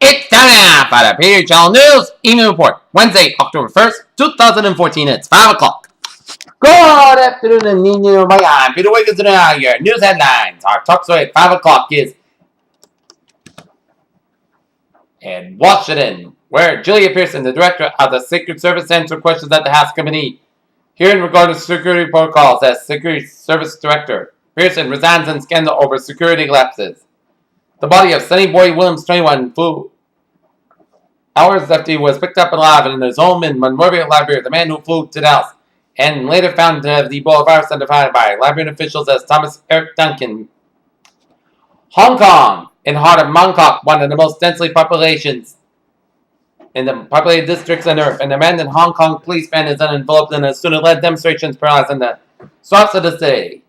It's time now for the Peter Channel News Evening Report. Wednesday, October 1st, 2014. It's 5 o'clock. Good afternoon and evening, I'm Peter Wiggins and now your news headlines. Our top story at 5 o'clock is in Washington, where Julia Pearson, the director of the Secret Service, answered questions at the House Committee hearing regarding security protocols as Security Service Director. Pearson resigns in scandal over security lapses. The body of Sonny Boy Williams, 21, flew hours after he was picked up alive in his home in Monrovia, Liberia. The man who flew to Dallas and later found to have the Ebola virus identified by Liberian officials as Thomas Eric Duncan. Hong Kong, in heart of Bangkok, one of the most densely populations in the populated districts on Earth, and the man in Hong Kong police van is enveloped in a student-led demonstrations paralyzing the streets of the city.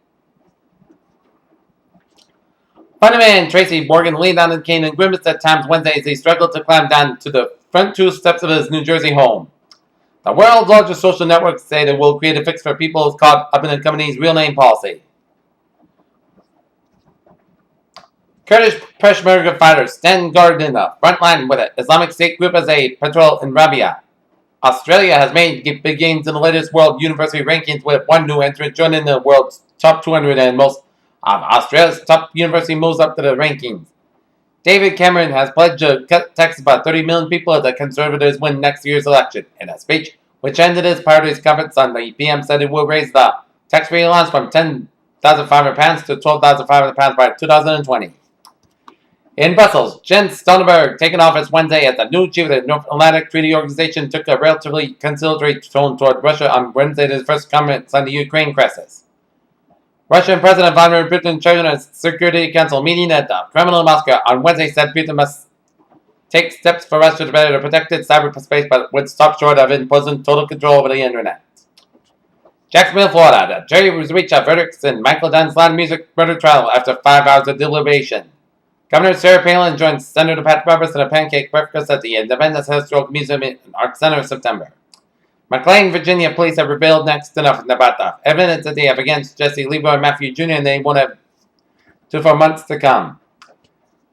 Funnyman Tracy Morgan leaned down and cane and grimaced at times Wednesday as he struggled to climb down to the front two steps of his New Jersey home. The world's largest social networks say they will create a fix for people caught up in the company's real name policy. Kurdish Peshmerga fighters stand guard in the front line with an Islamic State group as they patrol in Rabia. Australia has made big gains in the latest world university rankings with one new entrant joining the world's top 200 and most of Australia's top university moves up to the rankings. David Cameron has pledged to cut taxes by 30 million people if the Conservatives win next year's election. In a speech which ended his party's conference on the PM said it will raise the tax-free allowance from £10,500 to £12,500 by 2020. In Brussels, Jens Stoltenberg, taken office Wednesday as the new chief of the North Atlantic Treaty Organization, took a relatively conciliatory tone toward Russia on Wednesday in his first comments on the Ukraine crisis. Russian President Vladimir Putin chaired a Security Council meeting at the Kremlin in Moscow on Wednesday said Putin must take steps for Russia to better protect its cyberspace but would stop short of imposing total control over the internet. Jacksonville, Florida. The jury was reached a verdict in Michael Dunn's Latin music murder trial after 5 hours of deliberation. Governor Sarah Palin joined Senator Pat Roberts in a pancake breakfast at the Independence Historical Museum and Art Center in September. McLean, Virginia police have revealed next to nothing about the evidence that they have against Jesse Leroy Matthew Jr. and they won't have to for months to come.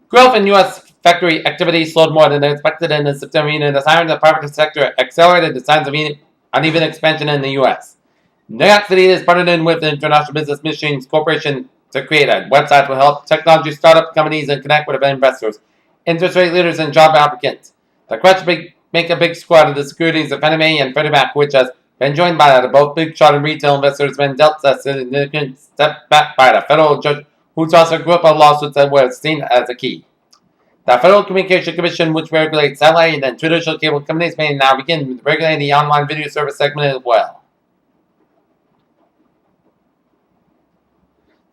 Growth in U.S. factory activity slowed more than expected in the September meeting as hiring in the private sector accelerated the signs of uneven expansion in the U.S. New York City is partnered in with the International Business Machines Corporation to create a website to help technology startup companies and connect with investors, interest rate leaders, and job applicants. The Crutch make a big squad of the securities of Fannie Mae and Freddie Mac, which has been joined by both big shot and retail investors, been dealt a significant step back by the federal judge, who's also grew up on lawsuits that were seen as a key. The Federal Communications Commission, which regulates satellite and traditional cable companies, may now begin regulating the online video service segment as well.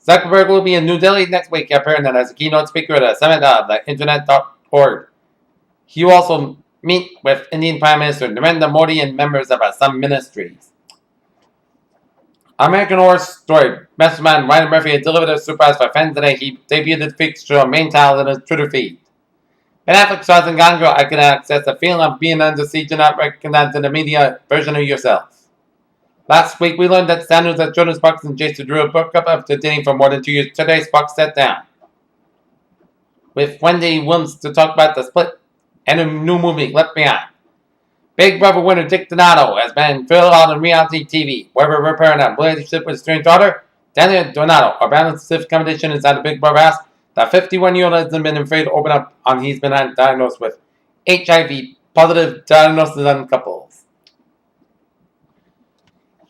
Zuckerberg will be in New Delhi next week, appearing as a keynote speaker at a summit of the Internet.org. He will also meet with Indian Prime Minister Narendra Modi and members of some ministries. American Horror Story mastermind Ryan Murphy has delivered a surprise for fans today. He debuted the fixture on main tiles in his Twitter feed. Ben Affleck stars in Gone Girl. I can access the feeling of being under siege and not recognized in the media version of yourself. Last week, we learned that Sanders at Jordan Sparks and Jason Drew broke up after dating for more than 2 years. Today, Sparks sat down with Wendy Williams to talk about the split and a new movie, Left Behind. Big Brother winner Dick Donato has been filled out on reality TV. Wherever repairing a relationship with his strange daughter, Daniel Donato, a balanced stiff competition inside the Big Brother house. The 51-year-old hasn't been afraid to open up on he's been diagnosed with HIV positive diagnosis on couples.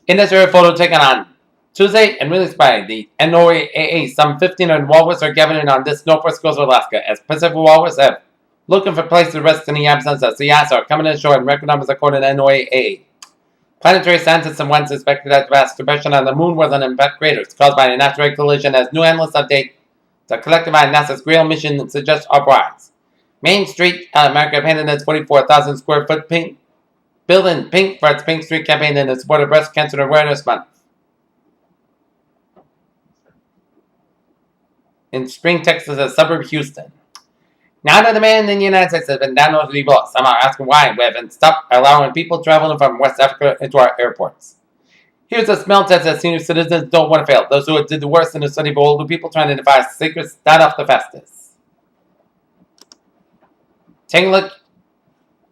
In this rare photo taken on Tuesday and released by the NOAA, some 1,500 walrus are gathering on this northwest coast of Alaska as Pacific walrus have looking for places to rest in the absence of sea ice are coming ashore in record numbers according to NOAA. Planetary scientists and once suspected that vast depression on the moon was an impact craters caused by an asteroid collision as new analysts update the collected by NASA's Grail mission suggests uprise. Main Street America painted its 44,000 square foot building pink for its Pink Street campaign in support of Breast Cancer Awareness Month. In Spring, Texas, a suburb of Houston. Now that the man in the United States has been diagnosed with Ebola, some are asking why we haven't stopped allowing people traveling from West Africa into our airports. Here's a smell test that senior citizens don't want to fail. Those who did the worst in the study of older people trying to defy secrets died off the fastest. Take a look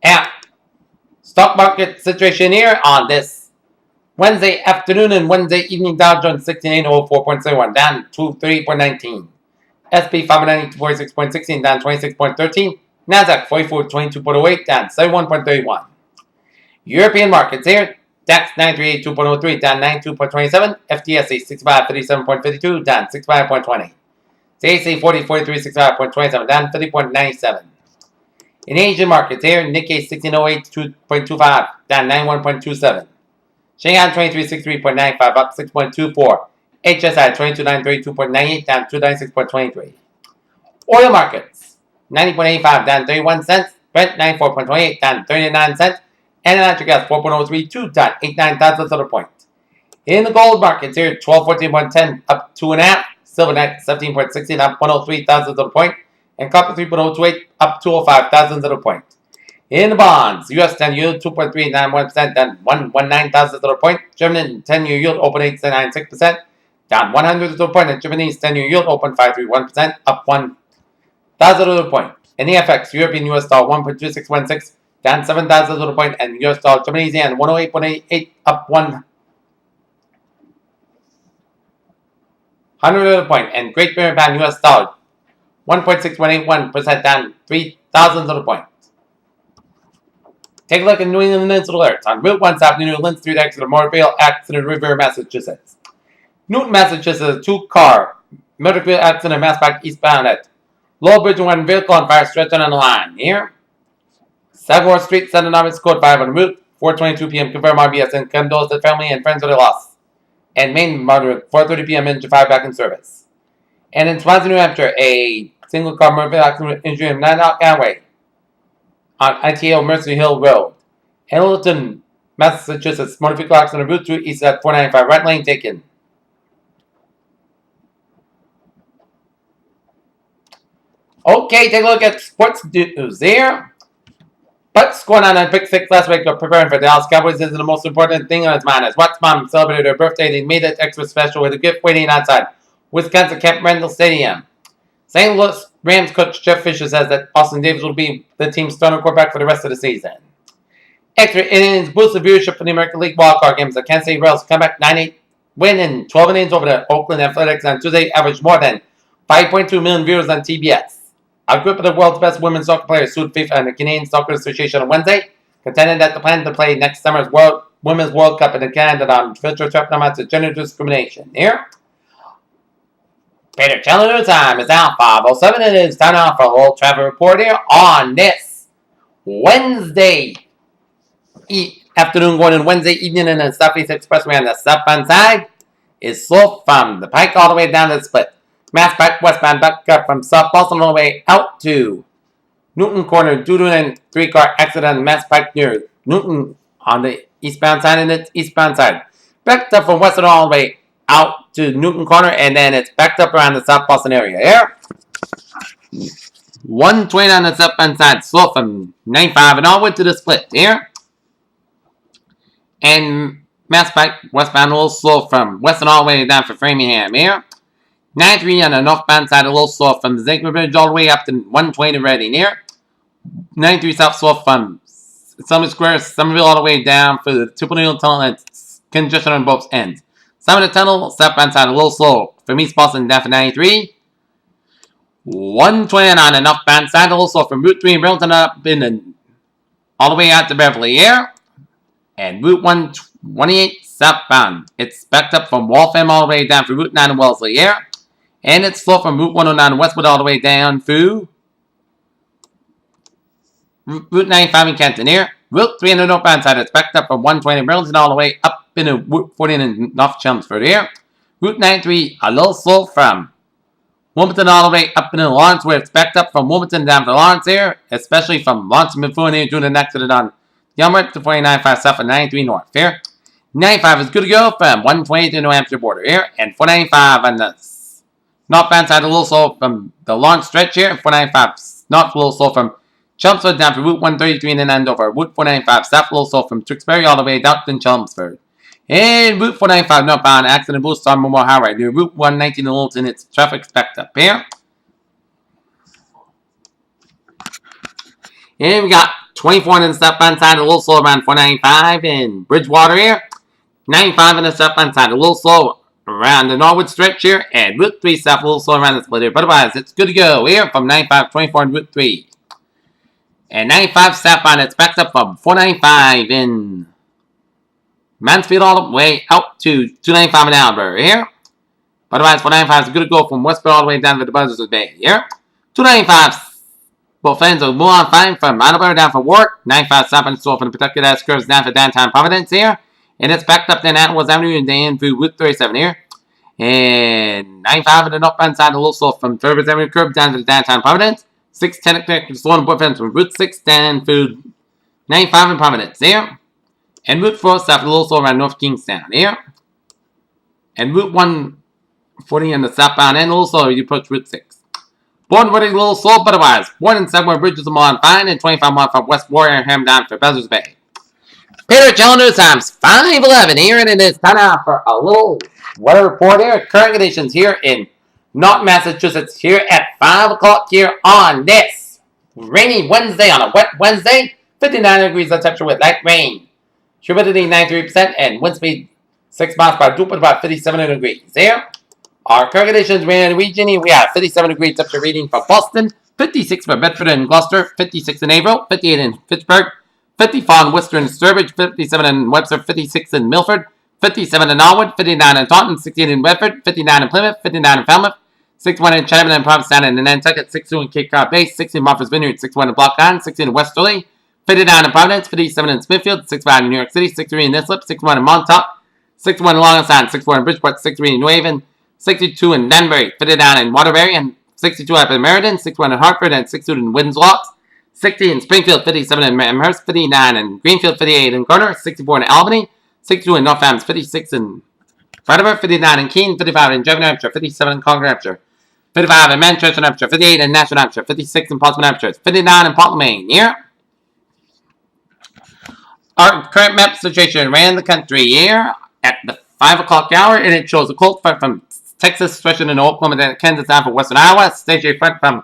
at stock market situation here on this Wednesday afternoon and Wednesday evening. Dow Jones 16,804.71 down 230.19. SP 590.46.16 down 26.13. Nasdaq 4422.08 down 71.31. European markets here. DAX 938.2.03 down 92.27. FTSE 6537.52 down 65.20. CAC 4043.65.27 down 30.97. In Asian markets here, Nikkei 1608.25 down 91.27. Shanghai 2363.95 up 6.24. HSI 22932.98 down 296.23. Oil markets 90.85 down 31 cents. Brent 94.28 down 39 cents. And natural gas 4.032 down 89 thousandths of a point. In the gold markets here, 1214.10 up 2.5. Silver net 17.16 up 103 thousandths of a point. And copper 3.028 up 205 thousandths of a point. In the bonds, US 10-year yield 2.391% down 119 thousandths of a point. German 10-year yield open 8.96% down 100 of a point. And Japanese 10-year yield open 5.31% up 1 thousandth of a point. In the FX, European US dollar 1.2616 down 7 thousandths of a point. And US dollar Japanese yen 108.88 up 100 of a point. And Great Britain pound US dollar 1.6181% down 3 thousandths of a point. Take a look at New England incident alerts on Route 1 south New Orleans through the exit of Morville, accident River, Massachusetts. Newton, Massachusetts, a 2-car motor vehicle accident Mass Pike eastbound at Low Bridge, one vehicle on fire stretching on the line. Here, Sagamore Street, Center Novice Code 5 on Route 4:22 p.m. Confirm RBS and condolence to family and friends of their loss. And Main Motor 4:30 p.m. Engine 5 back in service. And in Swansea, New Hampshire, a single car motor vehicle accident with injury in Nanock Airway on ITO Mercy Hill Road. Hamilton, Massachusetts, motor vehicle accident on Route 2 east at 495, right lane taken. Okay, take a look at sports news there. What's going on in Pick 6 last week of preparing for the Dallas Cowboys isn't the most important thing on his mind. As Watt's mom celebrated her birthday, they made it extra special with a gift waiting outside Wisconsin Camp Randall Stadium. St. Louis Rams coach Jeff Fisher says that Austin Davis will be the team's starting quarterback for the rest of the season. Extra innings boosted viewership for the American League wildcard games. The Kansas City Royals come back 9-8 win in 12 innings over the Oakland Athletics on Tuesday, averaged more than 5.2 million viewers on TBS. A group of the world's best women's soccer players sued FIFA and the Canadian Soccer Association on Wednesday, contending that the plan to play next summer's Women's World Cup in Canada on virtual trap amounts to gender discrimination. Here, Peter Challenger time is now 5:07. It is time now for a little travel report here on this Wednesday afternoon, going in Wednesday evening in the Southeast Expressway on the southbound side is slow from the Pike all the way down to the Split. Mass Pike westbound back up from South Boston all the way out to Newton Corner due to a 3-car accident on Mass Pike near Newton on the eastbound side and its eastbound side. Backed up from Western all the way out to Newton Corner, and then it's backed up around the South Boston area. Here, 120 on the southbound side, slow from 95 and all the way to the Split. Here, and Mass Pike westbound a little slow from Western all the way down for Framingham. Here, 93 on the northbound side, a little slow from the Ziegler Bridge all the way up to 120 to Reading. Here, 93 south slow from Summit Square, Somerville all the way down for the Tupelo Tunnel, and it's congestion on both ends. Some of the tunnel, southbound side, a little slow from East Boston down for 93. 120 on the northbound side, a little slow from Route 3 in Burlington up in the, all the way out to Beverly. Here, and Route 128 southbound. It's backed up from Waltham all the way down for Route 9 in Wellesley. Here, and it's slow from Route 109 Westwood all the way down through Route 95 in Canton. Here, Route 3 on the northbound side, it's backed up from 120 Burlington all the way up into Route 14 in North Chelmsford. Here, Route 93, a little slow from Wilmington all the way up into Lawrence, where it's backed up from Wilmington down to Lawrence here, especially from Lawrence and Methuen here due to an accident on Yelmer to 49.5 south and 93 north. Here, 95 is good to go from 120 to the New Hampshire border. Here, and 495 on the northbound side, a little slow from the Lawrence stretch here, and 495 north, a little slow from Chelmsford down to Route 133 and then Andover. Route 495 south, a little slow from Tewksbury all the way down to Chelmsford. And Route 495 northbound, accident boost on Memorial Highway. Near Route 119 in Littleton, it's traffic's backed up here. And we got 24 in the southbound side, a little slow around 495 in Bridgewater here. 95 in the southbound side, a little slow around the Norwood stretch here. And Route 3 south, a little slow around the split here. But otherwise, it's good to go here from 95, 24 and Route 3. And 95 southbound, it's backed up from 495 in Mansfield all the way out to 295 in Albert here. But otherwise, 495 is good to go from Westfield all the way down to the Buzzards Bay here. 295 both ends of Mulan Fine from Attleboro down for Warwick. 95 southbound is slow from the protected S curves down for downtown Providence here. And it's backed up then Atwells Avenue and then through Route 37 here. And 95 on the northbound side, a little slow from Fairbanks Avenue curve down to the downtown Providence. 610 slow on both ends from Route 6 down through 95 in Providence here. And Route 4 south, a little slow around North Kingstown here. And Route 140 on the southbound end, a little slow as you approach Route 6. Born running a little slow, but otherwise. Born in Sagamore Bridges of Milan Fine and 25 miles from West Wareham down for Buzzards Bay. Peter Calendar times 5:11 here, and it is time now for a little weather report here. Current conditions here in North Massachusetts here at 5 o'clock here on this rainy Wednesday, on a wet Wednesday. 59 degrees of temperature with light rain. Humidity 93% and wind speed 6 miles per hour, about 57 degrees here. Our current conditions in the region here, we have 57 degrees temperature reading for Boston, 56 for Bedford and Gloucester, 56 in April, 58 in Pittsburgh, 54 in Worcester and Sturbridge, 57 in Webster, 56 in Milford, 57 in Norwood, 59 in Taunton, 68 in Bedford, 59 in Plymouth, 59 in Falmouth, 61 in Chatham and Provincetown and Nantucket, 62 in Cape Cod Bay, 60 in Martha's Vineyard, 61 in Block Island, 60 in Westerly, 59 in Providence, 57 in Smithfield, 65 in New York City, 63 in Islip, 61 in Montauk, 61 in Long Island, 64 in Bridgeport, 63 in New Haven, 62 in Danbury, 59 in Waterbury, and 62 up in Meriden, 61 in Hartford, and 62 in Windsor, 60 in Springfield, 57 in Amherst, 59 in Greenfield, 58 in Garner, 64 in Albany, 62 in Northampton, 56 in Brattleboro, 59 in Keene, 55 in Devon, New Hampshire, 57 in Concord, New Hampshire, 55 in Manchester, New Hampshire, 58 in Nashua, New Hampshire, 56 in Portsmouth, New Hampshire, 59 in Portland, Maine. Here, our current map situation around the country here at the 5 o'clock hour, and it shows a cold front from Texas stretching into Oklahoma and Kansas down for western Iowa. Stationary front from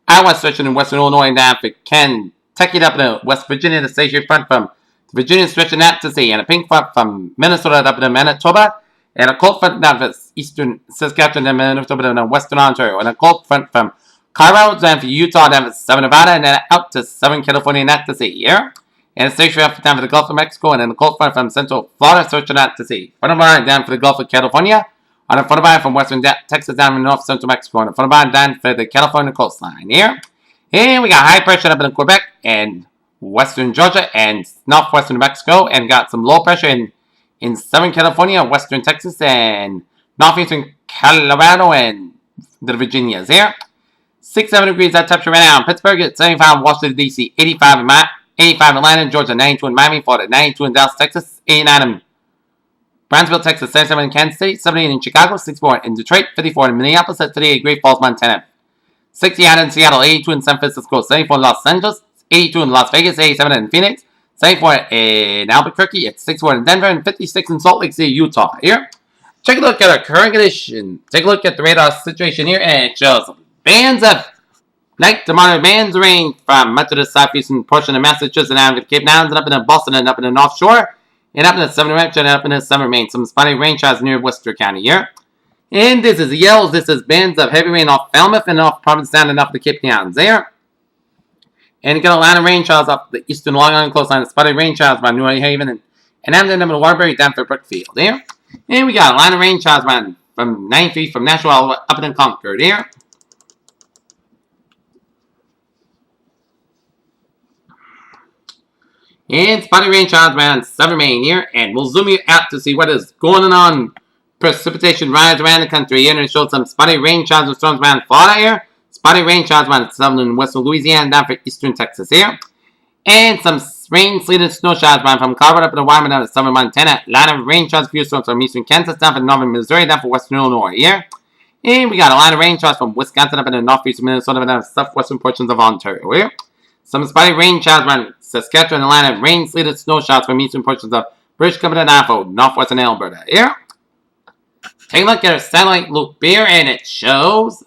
Iowa stretching in western Illinois and down for Kentucky up into West Virginia. The stationary front from Virginia stretching out to sea. And a pink front from Minnesota up into Manitoba. And a cold front down for eastern Saskatchewan and Manitoba and western Ontario. And a cold front from Colorado down for Utah down for southern Nevada and then out to southern California and out to sea here. And a stationary front down for the Gulf of Mexico and then a cold front from central Florida stretching out to sea. Front of line down for the Gulf of California. On the front of line from western Texas down to north central Mexico. On the front of line down for the California coastline here. And we got high pressure up in Quebec and western Georgia and northwestern Mexico. And got some low pressure in southern California, western Texas, and northeastern Colorado and the Virginias here. 67 degrees at temperature right now in Pittsburgh. It's 75 in Washington, D.C. 85 in Atlanta, Georgia. 92 in Miami, Florida. 92 in Dallas, Texas. 89 in Brownsville, Texas, 77 in Kansas City, 78 in Chicago, 64 in Detroit, 54 in Minneapolis, 38 in Great Falls, Montana, 68 in Seattle, 82 in San Francisco, 74 in Los Angeles, 82 in Las Vegas, 87 in Phoenix, 74 in Albuquerque, it's 64 in Denver, and 56 in Salt Lake City, Utah. Here, take a look at our current condition. Take a look at the radar situation here, and it shows bands of light to moderate bands of rain from much of the southeastern portion of Massachusetts and out of the Cape Downs and up in Boston and up in the North Shore. And up in the southern Hampshire and up in the southern Maine. Some spotty rain showers near Worcester County here. And this is yells. This is bands of heavy rain off Falmouth and off Provincetown and off the Cape Downs there. And you got a lot of rain showers off the eastern Long Island coastline. Spotty rain showers by New Haven and down in Waterbury down for Brookfield there. And we got a lot of rain showers from 9 feet from Nashua all the way up in Concord here. And spotty rain showers around southern Maine here. And we'll zoom you out to see what is going on. Precipitation rise around the country here. And it shows some spotty rain showers and storms around Florida here. Spotty rain showers around southern and western Louisiana down for eastern Texas here. And some rain, sleet, and snow showers around from Colorado up to Wyoming down to southern Montana. A lot of rain showers, few storms from eastern Kansas down for northern Missouri down for western Illinois here. And we got a lot of rain showers from Wisconsin up in the northeastern Minnesota down to southwestern portions of Ontario here. Some spotty rain showers around Saskatchewan and Atlanta. Rain, sleet, and snow showers from eastern portions of British Columbia and Idaho, northwestern Alberta. Here, take a look at our satellite loop here, and it shows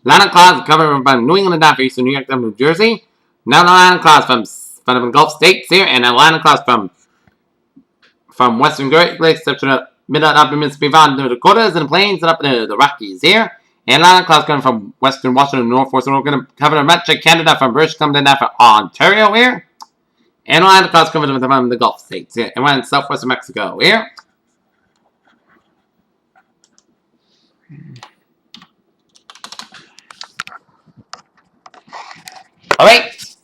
Atlantic clouds cover from New England down for eastern New York down to New Jersey. Now Atlantic clouds from the Gulf states here, and Atlantic clouds from western Great Lakes up to the middle and upper Mississippi Valley to the Dakotas and the plains and up into the Rockies here. And Atlantic clouds coming from western Washington, northwestern Oregon, cover much of Canada from British Columbia down for Ontario here. And Atlantic clouds coming from the Gulf states here, and one in southwestern Mexico here. Alright,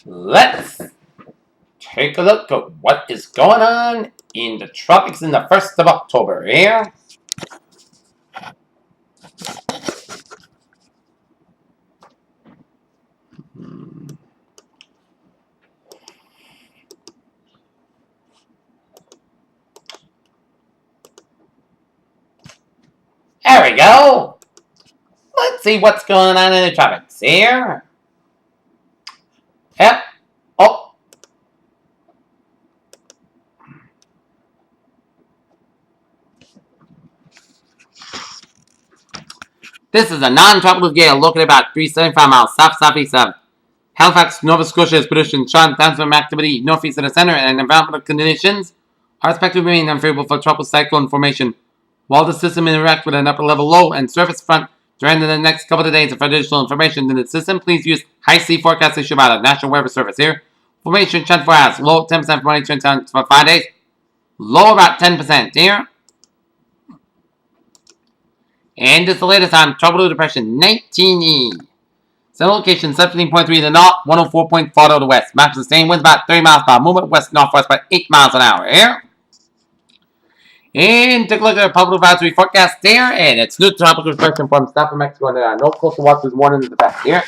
let's take a look at what is going on in the tropics in the 1st of October here. There we go. Let's see what's going on in the tropics here. Yep. Oh. This is a non-tropical gale located about 375 miles south-southeast of Halifax, Nova Scotia is producing strong transform activity northeast of the center, and environmental conditions are expected to remain unfavorable for tropical cyclone formation, while the system interacts with an upper-level low and surface front during the next couple of days. For additional information in the system, please use high sea forecast issued by the National Weather Service here. Formation 24 hours, low 10% formation chance for 5 days, low about 10% here. And this is the latest on Tropical Depression 19E. Center location 17.3 to the north, 104.4 to the west. Max sustained winds about 30 miles per hour. Movement west-northwest by 8 miles an hour here. And take a look at the public advisory forecast there. And it's new tropical depression from south of Mexico. And there are no coastal watches warning in the back here.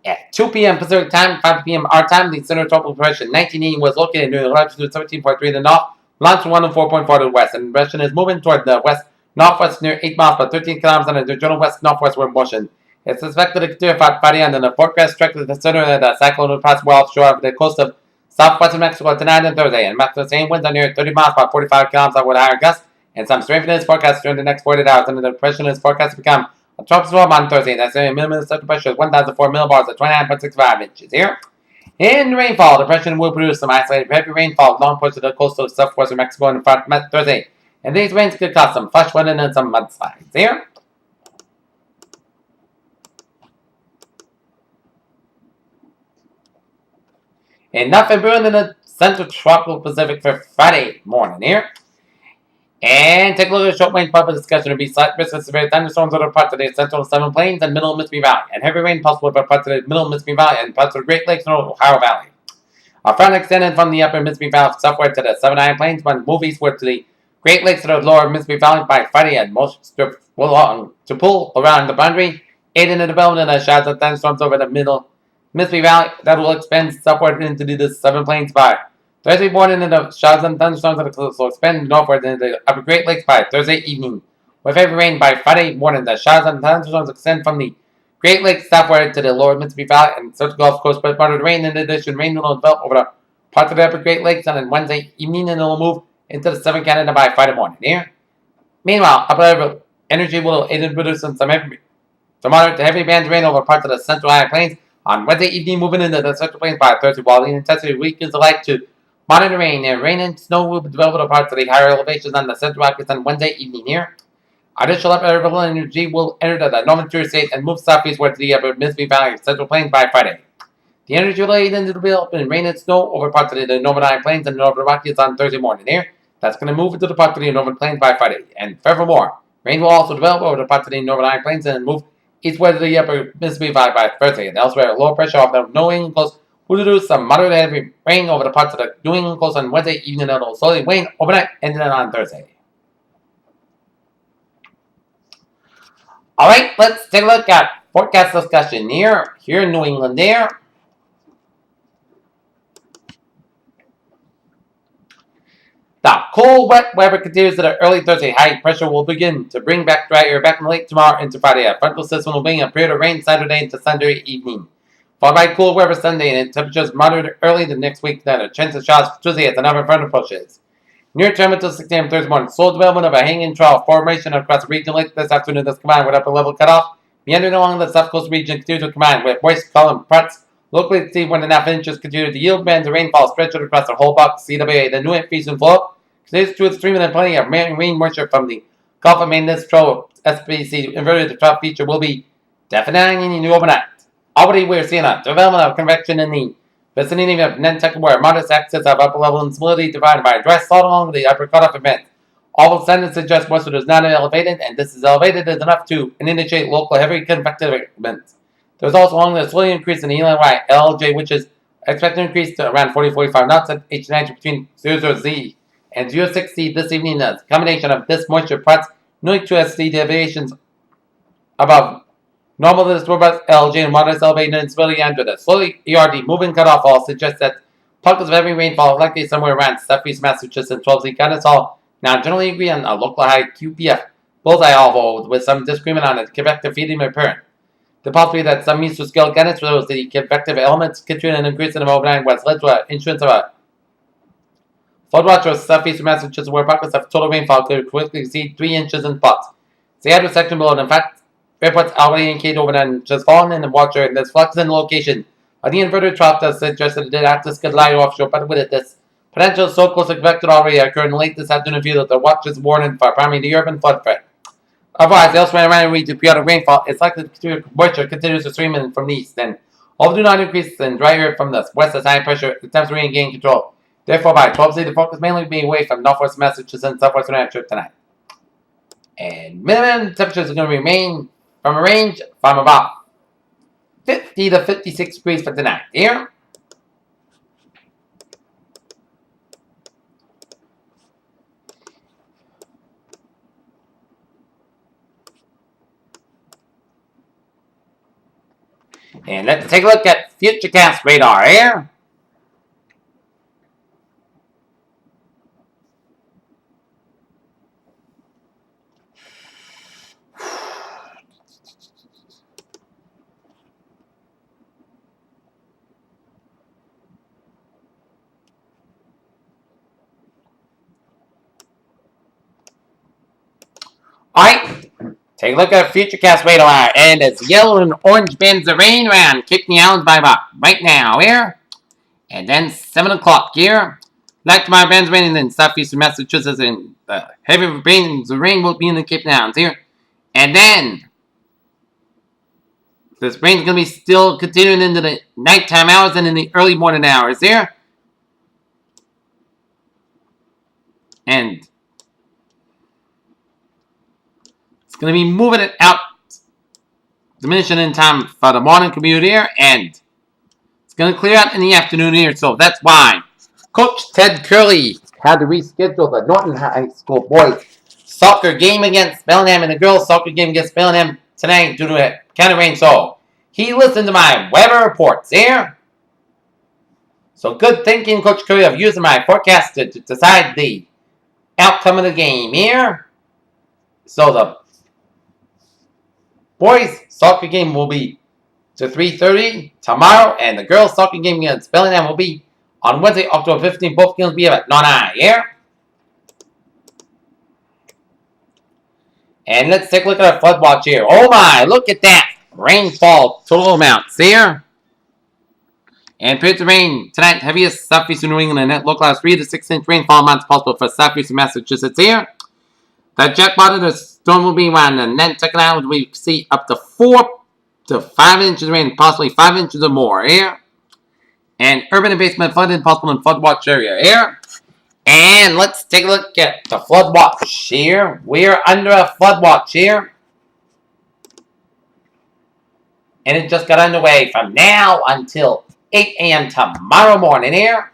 At 2 p.m. Pacific time, 5 p.m. our time, the center of tropical depression 19E was located near the latitude 17.3 to the north, longitude 104.4 to the west. And the depression is moving toward the west-northwest near 8 miles per 13 kilometers in the general west-northwestward motion. It's expected to continue about Friday, and then the forecast directly to the center of the cyclone will pass well offshore of the coast of southwestern Mexico tonight and Thursday. And Mexico same winds are near 30 miles per 45 kilometers with higher gusts, and some strengthening is forecast during the next 48 hours. And the depression is forecast to become a tropical storm on Thursday. That's the minimum central pressure is 1,004 millibars at 29.65 inches here. In rainfall, the depression will produce some isolated heavy rainfall along parts of the coastal of southwestern Mexico on Thursday. And these rains could cause some flash flooding and some mudslides here. And nothing brewing in the central tropical Pacific for Friday morning here. And take a look at the short range part of the discussion. Will be slight risk of severe thunderstorms over parts of the central and southern plains and middle Mississippi Valley, and heavy rain possible over parts of the middle Mississippi Valley and parts of the Great Lakes and Ohio Valley. A front extended from the upper Mississippi Valley southward to the Southern Iron Plains, but move eastward to the Great Lakes and the lower Mississippi Valley by Friday, and most will to pull around the boundary, aid in the development of showers of thunderstorms over the middle Mississippi Valley that will expand southward into the Southern Plains by Thursday morning, and the showers and thunderstorms will expand northward into the upper Great Lakes by Thursday evening. With heavy rain by Friday morning, the showers and thunderstorms extend from the Great Lakes southward to the lower Mississippi Valley and Central Gulf Coast, but moderate rain. In addition, rain will develop over the parts of the upper Great Lakes on Wednesday evening, and it will move into the southern Canada by Friday morning here. Meanwhile, upper energy will aid in producing some moderate to heavy bands of rain over parts of the Central High Plains on Wednesday evening, moving into the Central Plains by Thursday, while the intensity weakens light to moderate rain. And rain and snow will develop over parts of the higher elevations on the Central Rockies on Wednesday evening here. Additional upper energy will enter the northern Interior states and move southeastward to the upper Mississippi Valley and Central Plains by Friday. The energy will aid into the development rain and snow over parts of the northern High Plains and the northern Rockies on Thursday morning here. That's going to move into the parts of the northern plains by Friday. And furthermore, rain will also develop over the parts of the northern High Plains and move eastward to the upper Mississippi Valley by Thursday. And elsewhere, low pressure off the New England coast will produce some moderate heavy rain over the parts of the New England coast on Wednesday evening, and it will slowly wane overnight, ending on Thursday. Alright, let's take a look at forecast discussion here in New England there. The cold, wet weather continues to the early Thursday. High pressure will begin to bring back dry air back in late tomorrow into Friday. A frontal system will bring a period of rain Saturday into Sunday evening, followed by cool weather Sunday, and temperatures moderate early the next week. Then a chance of showers Tuesday as another front approaches. Near term until 6 a.m. Thursday morning. Slow development of a hanging trough formation across the region late this afternoon. That's combined with upper level cutoff Meandering along the south coast region continues to combine with moist column fronts. Locally exceed 1.5 inches continue to yield bands of rainfall stretched across the whole box CWA. The new increase in flow continues to extreme and plenty of rain moisture from the Gulf of Maine. This trough SPC inverted trough feature will be definitely new overnight. Already we're seeing a development of convection in the vicinity of Nantucket where modest excess of upper level instability divided by a dry slot along the upper cutoff event. All sentence suggests moisture is not elevated, and this is elevated is enough to indicate local heavy convective events. There's also along the slowly increase in the ELY LJ, which is expected to increase to around 40-45 knots at H9 between 00Z and 06Z this evening. The combination of this moisture plots nearly 2SC deviations above normal to this robust LJ and modest elevated instability under the slowly ERD moving cutoff all suggests that pockets of heavy rainfall are likely somewhere around southeast Massachusetts and 12Z guidance all. Now, generally agree on a local high QPF bullseye although with some disagreement on its convective feeding apparent. The possibility that some mesoscale guidance for the convective elements continue an increase in the overnight was led to an insurance of a floodwatch or southeast Massachusetts where pockets of total rainfall could quickly exceed 3 inches in spots. The address section below, in fact, reports already indicate over 9 inches fallen in the water and this flux in the location of the inverted trough does suggest that it did act as could lie offshore, but with it, this potential so close convected already occurred late this afternoon view that the watch is warning for primarily the urban flood threat. Otherwise, elsewhere around the region, periodic rainfall is likely to moisture continues to stream in from the east, and although do not increase in dry air from the west as high pressure attempts to regain control. Therefore, by 12Z, the focus mainly be away from northwest Massachusetts and southwest New Hampshire tonight. And minimum temperatures are going to remain from a range from about 50 to 56 degrees for tonight. Here. And let's take a look at Futurecast radar here. Alright, take a look at Futurecast radar, and it's yellow and orange bands of rain around Kicking Island by about right now here. And then 7 o'clock here. Like tomorrow, bands raining in southeastern Massachusetts, and heavy bands of rain will be in the Cape Downs here. And then this rain's going to be still continuing into the nighttime hours and in the early morning hours here. And it's going to be moving it out, diminishing in time for the morning commute here, and it's going to clear out in the afternoon here, so that's why Coach Ted Curley had to reschedule the Norton High School boys soccer game against Bellingham and the girls soccer game against Bellingham tonight due to a kind of rain, so he listened to my weather reports here. So good thinking, Coach Curley, of using my forecast to decide the outcome of the game here. So the boys soccer game will be to 3:30 tomorrow, and the girls soccer game against Bellingham will be on Wednesday, October 15th. Both games will be at 9 here. And let's take a look at our flood watch here. Oh my, look at that rainfall total amounts here. And appears to rain tonight, heaviest southeastern New England, and net localized 3 to 6 inch rainfall amounts possible for southeastern Massachusetts here. The jackpot of the storm will be around the Nantucket Island. We see up to 4 to 5 inches of rain, possibly 5 inches or more here. And urban and basement flooding possible in flood watch area here. And let's take a look at the flood watch here. We're under a flood watch here. And it just got underway from now until 8 a.m. tomorrow morning here.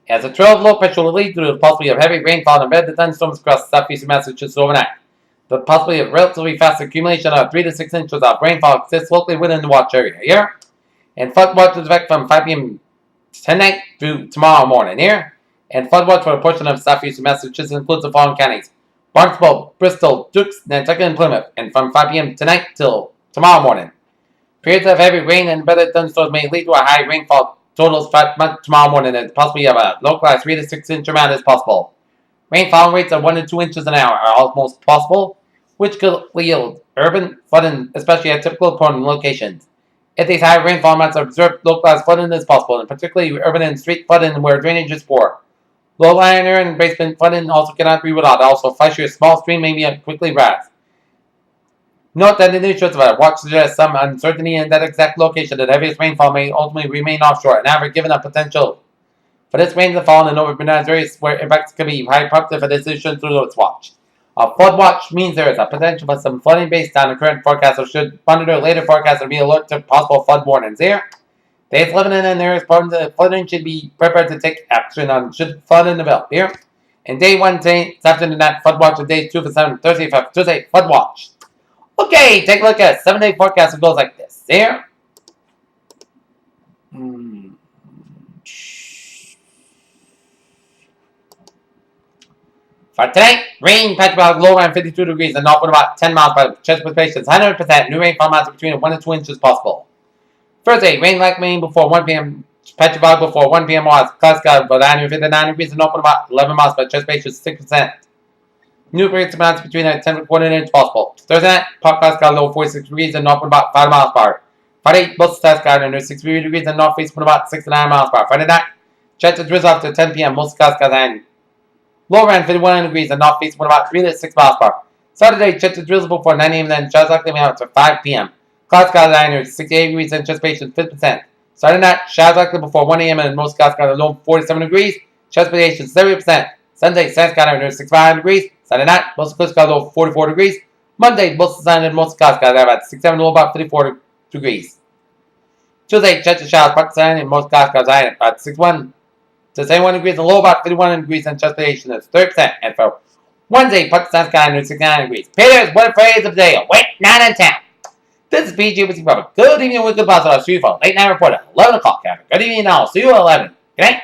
As a 12 low pressure will lead to the possibility of heavy rainfall and red thunderstorms across southeastern Massachusetts overnight. The possibility of relatively fast accumulation of 3 to 6 inches of rainfall exists locally within the watch area here. And flood watch is effect from 5 p.m. tonight through tomorrow morning here. And flood watch for a portion of southeastern Massachusetts includes the following counties: Barnstable, Bristol, Dukes, Nantucket, and Plymouth. And from 5 p.m. tonight till tomorrow morning. Periods of heavy rain and embedded thunderstorms may lead to a high rainfall totals tomorrow morning, and possibly of a localized 3 to 6 inch amount is possible. Rainfall rates of 1 to 2 inches an hour are almost possible, which could yield urban flooding, especially at typical prone locations. If these high rainfall amounts are observed, localized flooding is possible, and particularly urban and street flooding where drainage is poor. Low-lying area and basement flooding also cannot be ruled out. Also, flashing a small stream may be quickly rise. Note that in the issues of a watch suggests some uncertainty in that exact location that heaviest rainfall may ultimately remain offshore, and however, given a potential for this rain to fall in overpronounced areas where impacts could be high probability for decisions through its watch. A flood watch means there is a potential for some flooding based on the current forecast, or should monitor later forecasts and be alert to possible flood warnings. Here, those living in areas prone to flooding should be prepared to take action on should flooding develop. Here, in day 1, this afternoon, that flood watch, and day 2 for 7, Thursday, Tuesday, flood watch. Okay, take a look at 7-day forecast. It goes like this. Here. For tonight, rain patch clouds low around 52 degrees and north with about 10 miles per chest precipitation. 100%. New rainfall amounts between 1 and 2 inches possible. Thursday, rain likely before 1 p.m. Patch cloud before 1 p.m. Clouds sky about 159 degrees and north with about 11 miles per chest precipitation. 6%. New rain amounts between 10 and 1 inch possible. Thursday night, clouds sky low 46 degrees and north with about 5 miles per hour. Friday, both skies sky under 63 degrees and northeast with about 69 miles per hour. Friday night, chance of drizzle after 10 p.m. Most skies and low around 51 degrees and northeast with about 3 to 6 miles per hour. Saturday, chance of drizzle before 9 a.m. then showers likely after 5 p.m. Clouds sky under 68 degrees and anticipation 50%. Saturday night, showers likely before 1 a.m. and most skies sky low 47 degrees. Anticipation 70%. Sunday, sun sky under 65 degrees. Saturday night, most clouds sky low 44 degrees. Monday, most sun and most clouds sky about 67 low about 54 degrees. Tuesday, chance of showers part sun and most clouds sky about 61 to 71 degrees and low about 51 degrees and anticipation is 30%. And for Wednesday, part sun sky under 69 degrees. Peters, what a phrase of the day. Wait, 9 and 10. This is PG with you. Good evening with good positive. I'll see you for late night report at 11 o'clock. Have a good evening. I'll see you at 11. Good night.